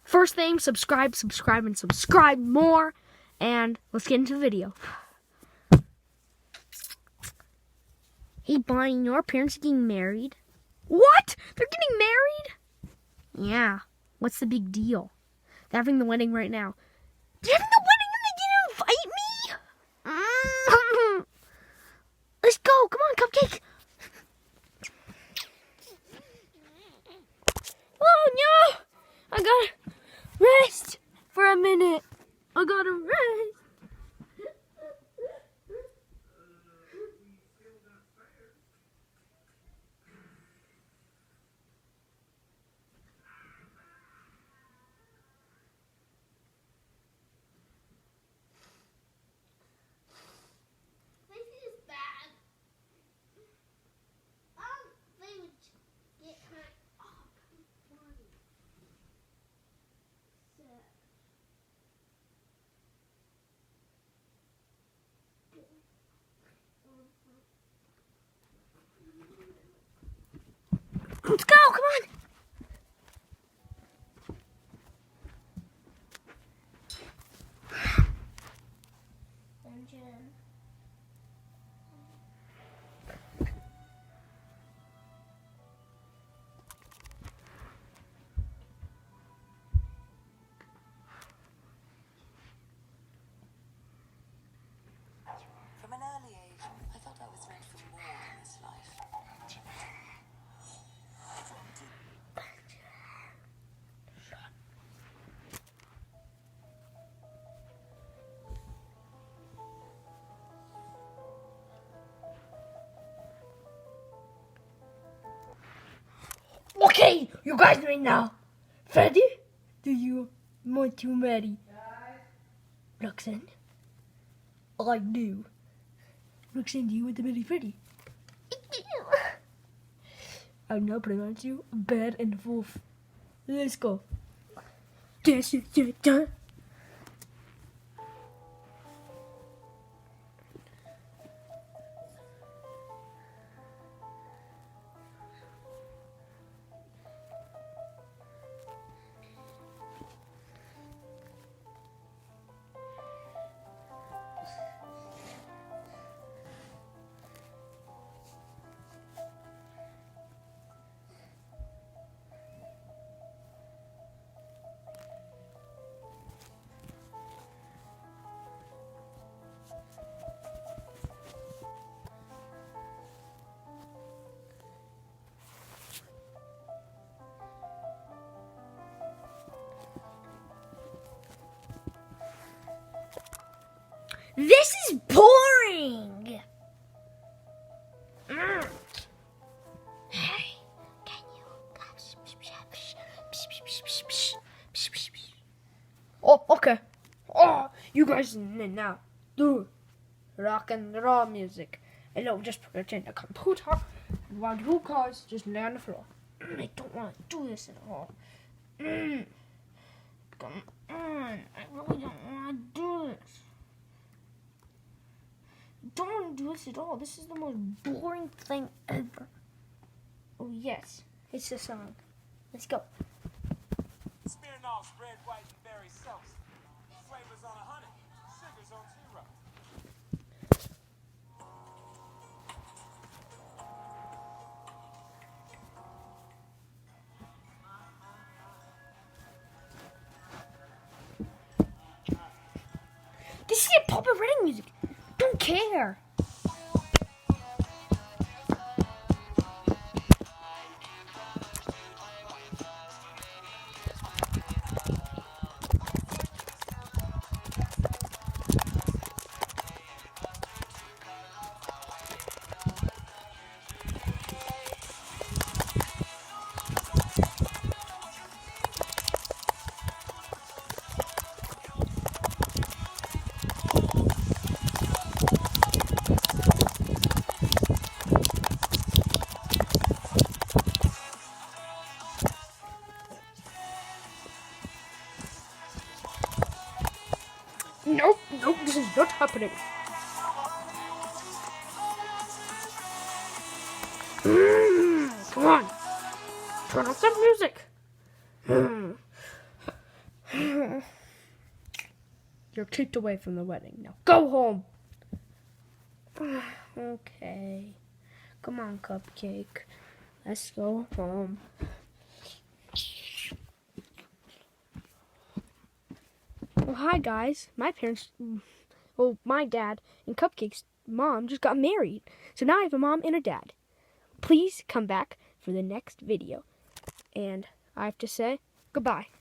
First thing, subscribe, and subscribe more. And let's get into the video. Hey, Bonnie, your parents are getting married? What? They're getting married? Yeah. What's the big deal? They're having the wedding right now. They're having the wedding and they didn't invite me? Let's go. Come on, cupcake. Oh, no. I gotta rest for a minute. I gotta rest. Let's go, come on. From an early age, I thought I was meant for more in this life. Okay, you guys right now. Freddy, do you want to marry Roxanne? I do. Roxanne, do you want to marry Freddy? I'm now pronounce you bear and wolf. Let's go. This is boring. Hey, can you? Oh, okay. Oh, you guys now do rock and roll music. And I'll just put it in the computer. And while you guys just lay on the floor. I don't want to do this at all. Come on. I really don't want to do this. Don't want to do this at all. This is the most boring thing ever. Oh, yes. It's the song. Let's go. Smirnoff's red, white, and berry seltzer. Flavors on 100, sugars on 0. This is pop and Reading music. Don't care. Nope, this is not happening. Come on, turn off the music. You're kicked away from the wedding. Now go home. Okay. Come on, Cupcake. Let's go home. Well, hi, guys. My dad and Cupcake's mom just got married. So now I have a mom and a dad. Please come back for the next video. And I have to say goodbye.